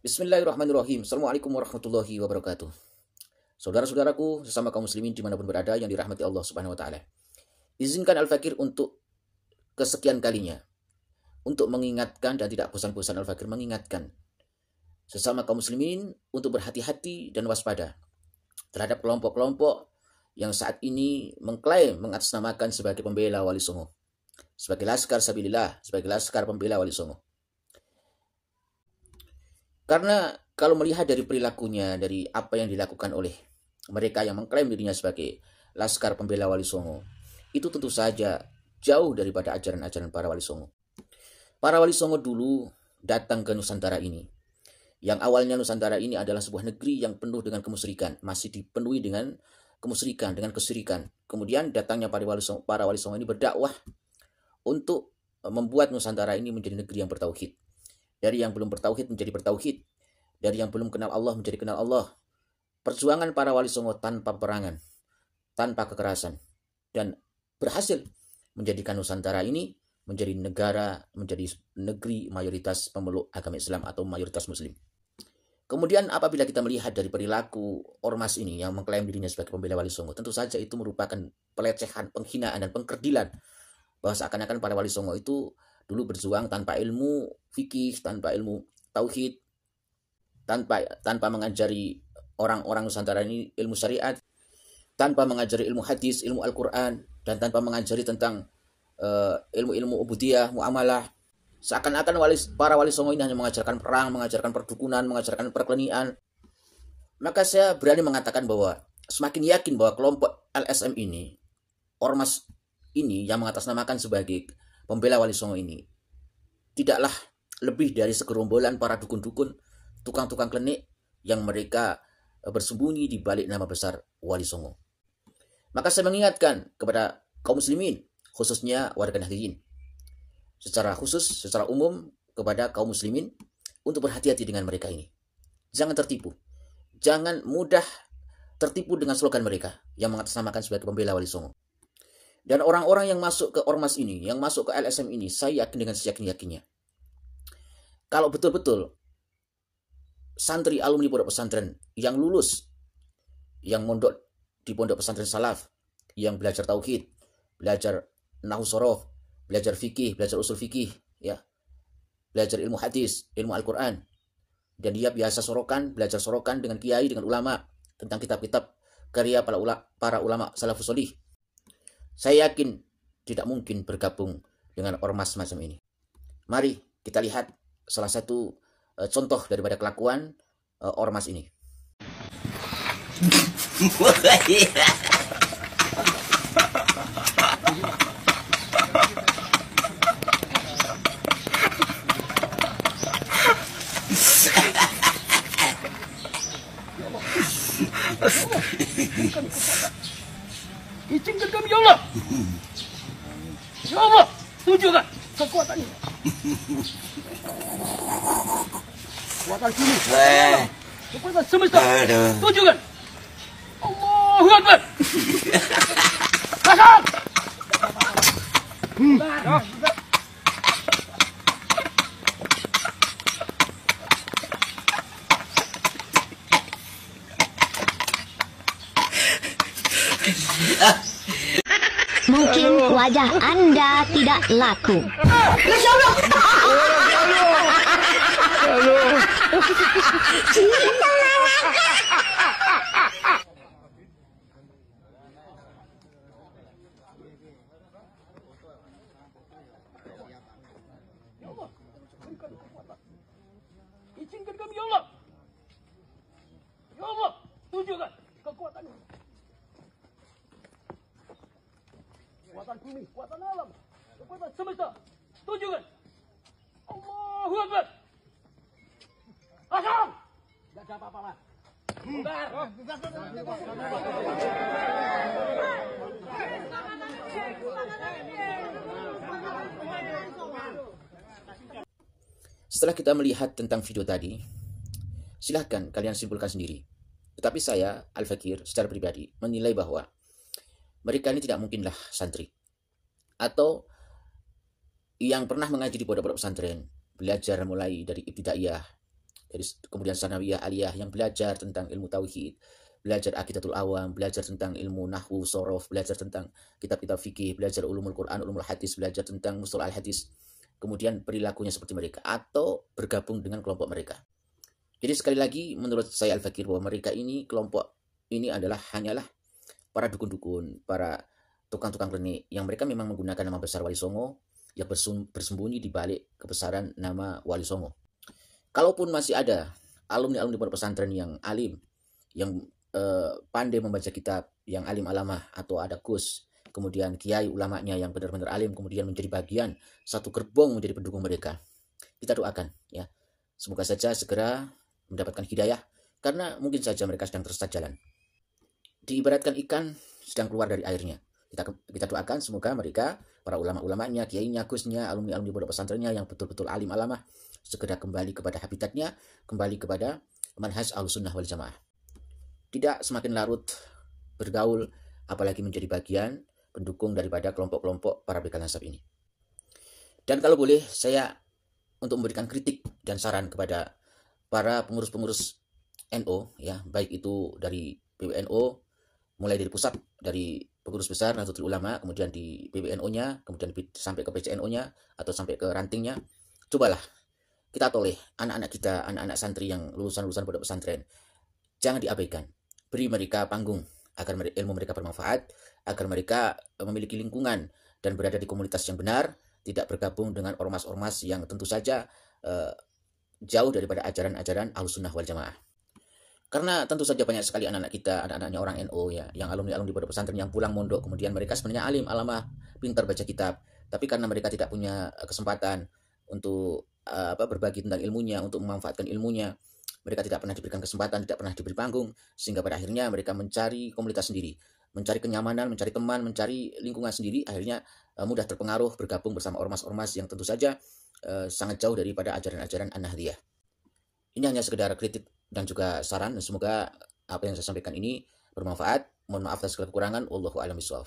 Bismillahirrahmanirrahim. Assalamualaikum warahmatullahi wabarakatuh. Saudara-saudaraku, sesama kaum muslimin dimanapun berada yang dirahmati Allah Subhanahu wa Ta'ala. Izinkan Al-Fakir untuk kesekian kalinya untuk mengingatkan dan tidak bosan-bosan Al-Fakir mengingatkan sesama kaum muslimin untuk berhati-hati dan waspada terhadap kelompok-kelompok yang saat ini mengklaim mengatasnamakan sebagai pembela Wali Songo, sebagai laskar sabilillah, sebagai laskar pembela Wali Songo. Karena kalau melihat dari perilakunya, dari apa yang dilakukan oleh mereka yang mengklaim dirinya sebagai laskar pembela Wali Songo, itu tentu saja jauh daripada ajaran-ajaran para Wali Songo. Para Wali Songo dulu datang ke Nusantara ini, yang awalnya Nusantara ini adalah sebuah negeri yang penuh dengan kemusyrikan, masih dipenuhi dengan kemusyrikan, dengan kesyirikan. Kemudian datangnya para Wali Songo ini berdakwah untuk membuat Nusantara ini menjadi negeri yang bertauhid. Dari yang belum bertauhid menjadi bertauhid. Dari yang belum kenal Allah menjadi kenal Allah. Perjuangan para Wali Songo tanpa peperangan, tanpa kekerasan. Dan berhasil menjadikan Nusantara ini menjadi negara, menjadi negeri mayoritas pemeluk agama Islam atau mayoritas Muslim. Kemudian apabila kita melihat dari perilaku ormas ini yang mengklaim dirinya sebagai pembela Wali Songo, tentu saja itu merupakan pelecehan, penghinaan, dan pengkerdilan. Bahwa seakan-akan para Wali Songo itu dulu berjuang tanpa ilmu fikih, tanpa ilmu tauhid, tanpa mengajari orang-orang Nusantara ini ilmu syariat, tanpa mengajari ilmu hadis, ilmu Al-Quran, dan tanpa mengajari tentang ilmu-ilmu ubudiyah, muamalah. Seakan-akan para Wali Songo ini hanya mengajarkan perang, mengajarkan perdukunan, mengajarkan perklenian. Maka saya berani mengatakan bahwa semakin yakin bahwa kelompok LSM ini, ormas ini yang mengatasnamakan sebagai pembela Wali Songo ini, tidaklah lebih dari segerombolan para dukun-dukun, tukang-tukang klenik yang mereka bersembunyi di balik nama besar Wali Songo. Maka saya mengingatkan kepada kaum muslimin, khususnya warga Nahdliyin, secara khusus, secara umum kepada kaum muslimin untuk berhati-hati dengan mereka ini. Jangan tertipu. Jangan mudah tertipu dengan slogan mereka yang mengatasnamakan sebagai pembela Wali Songo. Dan orang-orang yang masuk ke ormas ini, yang masuk ke LSM ini, saya yakin dengan seyakin-yakinnya, kalau betul-betul santri alumni pondok pesantren yang lulus, yang mondok di pondok pesantren salaf, yang belajar tauhid, belajar nahwu shoroh, belajar fikih, belajar usul fikih, ya, belajar ilmu hadis, ilmu Al-Quran, dan dia biasa belajar sorokan dengan kiai, dengan ulama tentang kitab-kitab karya para ulama salafus sholih. Saya yakin tidak mungkin bergabung dengan ormas semacam ini. Mari kita lihat salah satu contoh daripada kelakuan ormas ini. Izinkan kami ya Allah. Ya Allah, tunjukkan kekuatannya. Kekuatan sini. Kekuatan semesta. Tunjukkan. Allahu Akbar. Kasar. Mungkin wajah Anda tidak laku. Izinkan kami ya Allah. Ya Allah, tunjukkan kekuatannya. Kekuatan bumi, kekuatan alam, kekuatan semesta. Tunjukkan. Allahu Akbar. Asam. Tidak ada apa-apa lah. Bubar. Setelah kita melihat tentang video tadi, silahkan kalian simpulkan sendiri. Tetapi saya, Al-Fakir, secara pribadi menilai bahwa mereka ini tidak mungkinlah santri atau yang pernah mengaji di pondok pesantren, belajar mulai dari ibtidaiyah, dari kemudian sanawiyah aliyah yang belajar tentang ilmu tauhid, belajar akidatul awam, belajar tentang ilmu nahwu, sorof, belajar tentang kitab-kitab fikih, belajar ulumul Quran, ulumul hadis, belajar tentang mustalah al hadis, kemudian perilakunya seperti mereka, atau bergabung dengan kelompok mereka. Jadi sekali lagi menurut saya Al-Fakir bahwa mereka ini, kelompok ini hanyalah para dukun-dukun, para tukang-tukang renik yang mereka memang menggunakan nama besar Wali Songo yang bersembunyi di balik kebesaran nama Wali Songo. Kalaupun masih ada alumni-alumni pondok pesantren yang alim, yang pandai membaca kitab, yang alim alamah, atau ada gus, kemudian kiai ulamanya yang benar-benar alim, kemudian menjadi bagian satu gerbong menjadi pendukung mereka, kita doakan ya, semoga saja segera mendapatkan hidayah, karena mungkin saja mereka sedang tersesat jalan. Diibaratkan ikan sedang keluar dari airnya. Kita doakan semoga mereka, para ulama-ulamanya, kiainya, gusnya, alumni-alumni pondok pesantrennya yang betul-betul alim alamah, segera kembali kepada habitatnya, kembali kepada manhaj Ahlussunnah wal Jamaah. Tidak semakin larut bergaul, apalagi menjadi bagian pendukung daripada kelompok-kelompok para begal nasab ini. Dan kalau boleh, saya untuk memberikan kritik dan saran kepada para pengurus-pengurus NU, ya, baik itu dari PBNU, mulai dari pusat, dari pengurus besar Nahdlatul Ulama, kemudian di PBNU-nya, kemudian sampai ke PCNU-nya, atau sampai ke rantingnya, cobalah kita toleh anak-anak kita, anak-anak santri yang lulusan-lulusan pondok pesantren, jangan diabaikan, beri mereka panggung agar ilmu mereka bermanfaat, agar mereka memiliki lingkungan dan berada di komunitas yang benar, tidak bergabung dengan ormas-ormas yang tentu saja jauh daripada ajaran-ajaran Ahlussunnah wal Jamaah. Karena tentu saja banyak sekali anak-anak kita, anak-anaknya orang NU ya, yang alumni-alumni pondok pesantren yang pulang mondok, kemudian mereka sebenarnya alim, alamah, pintar baca kitab, tapi karena mereka tidak punya kesempatan untuk berbagi tentang ilmunya, untuk memanfaatkan ilmunya, mereka tidak pernah diberikan kesempatan, tidak pernah diberi panggung, sehingga pada akhirnya mereka mencari komunitas sendiri, mencari kenyamanan, mencari teman, mencari lingkungan sendiri, akhirnya mudah terpengaruh bergabung bersama ormas-ormas yang tentu saja sangat jauh daripada ajaran-ajaran An-Nahdliyah. Ini hanya sekedar kritik dan juga saran. Semoga apa yang saya sampaikan ini bermanfaat. Mohon maaf atas segala kekurangan. Wallahu a'lam bishawab.